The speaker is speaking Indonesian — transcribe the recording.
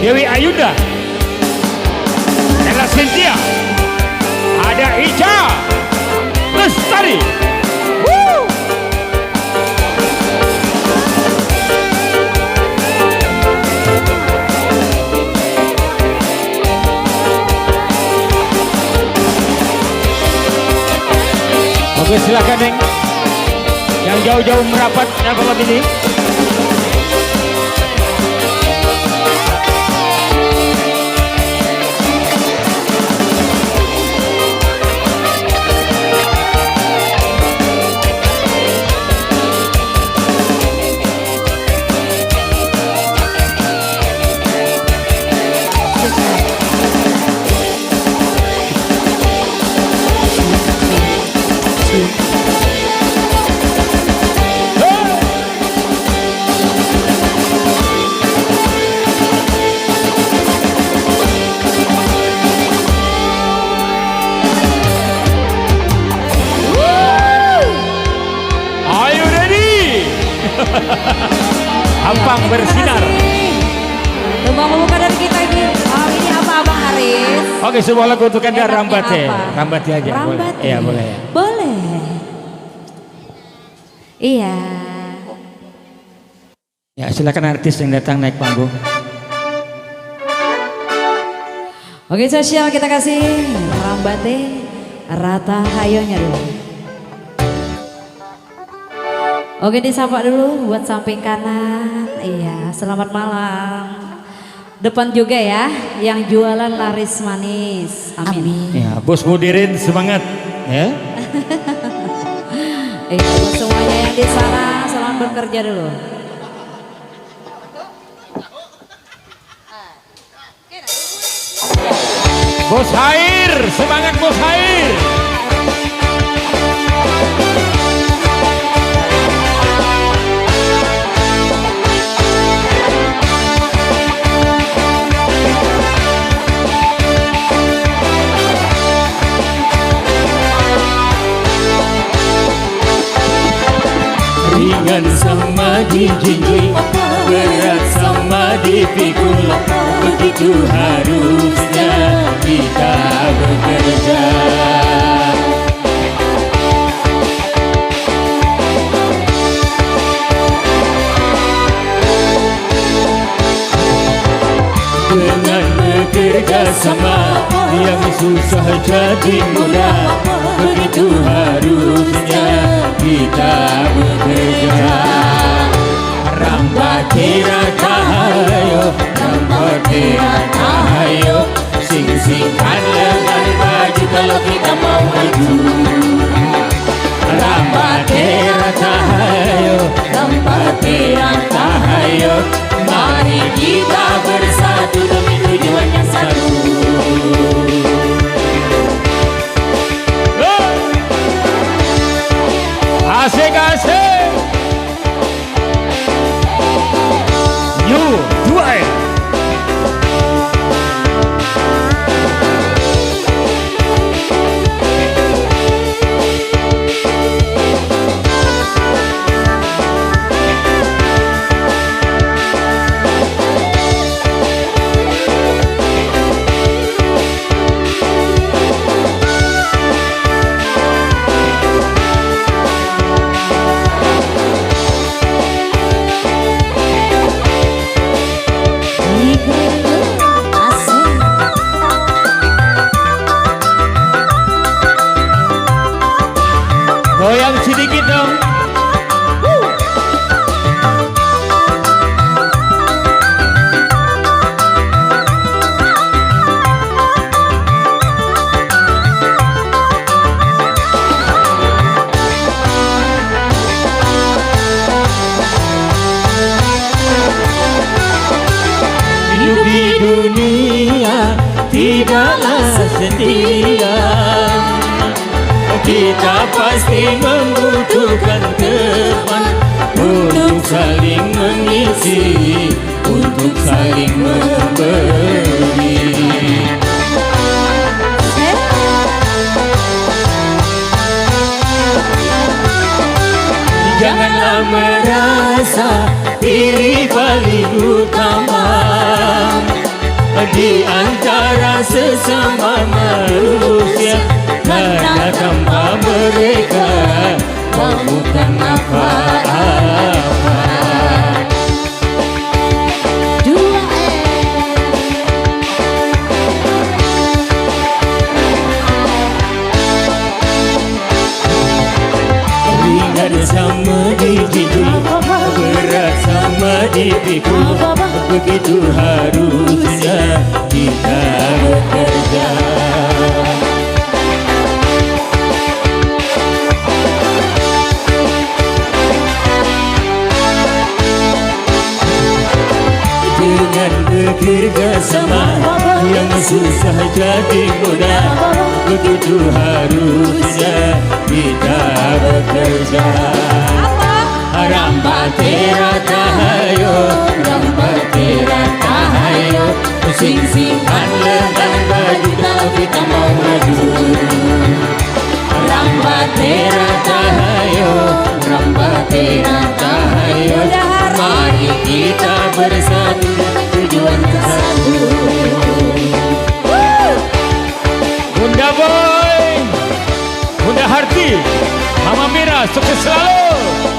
Dewi Ayunda, Ella Cynthia, ada Ica Lestari. Oke, silakan Neng yang jauh-jauh merapat dan malam ini. Ampang bersinar. Lubang pembuka dari kita ini. Oh, ini apa Abang Haris? Oke, sebuah lagu untuk Anda Rambate. Rambate aja. Rambate. Boleh. Iya, boleh. Boleh. Iya. Ya, silakan artis yang datang naik panggung. Oke, spesial kita kasih Rambate Rata Hayonya dulu. Oke, disapa dulu buat samping kanan. Iya, selamat malam. Depan juga ya, yang jualan laris manis. Amin. Ya, Bos Mudirin semangat ya. Buat semuanya yang di sana, selamat bekerja dulu. Bos Hair, semangat Bos Hair. Ringan sama dijinjing, berat sama dipikul, begitu harusnya kita bekerja. Dengan bekerja sama, yang susah jadi mudah, begitu harusnya kita bekerja. Rambate Rata Hayo, Rambate Rata Hayo, sing-singkan lengan baju kalau kita mau maju. Rambate Rata Hayo, Rambate Rata Hayo, mari kita bersatu demi tujuan yang satu. Asik-asik. New 2M. Goyang sedikit dong. Hidup di dunia tidaklah sendirian. Kita pasti membutuhkan teman untuk saling mengisi, untuk saling memberi. Janganlah merasa diri paling utama, di antara sesama manusia, karena tanpa mereka kau bukan apa-apa. Ringan sama di hidung, berat sama di pikul, begitu harusnya kita bekerja. Dengan bekerja sama yang susah jadi mudah, begitu harusnya kita bekerja. Rambatera tahayo, rambatera tahayo, sing-singkan lengan baju kalau kita mau maju. Rambatera tahayo, rambatera tahayo, mari kita bersatu tujuan ke satu. Bunda Boy, Bunda Harti, Mama Mira, sukses selalu.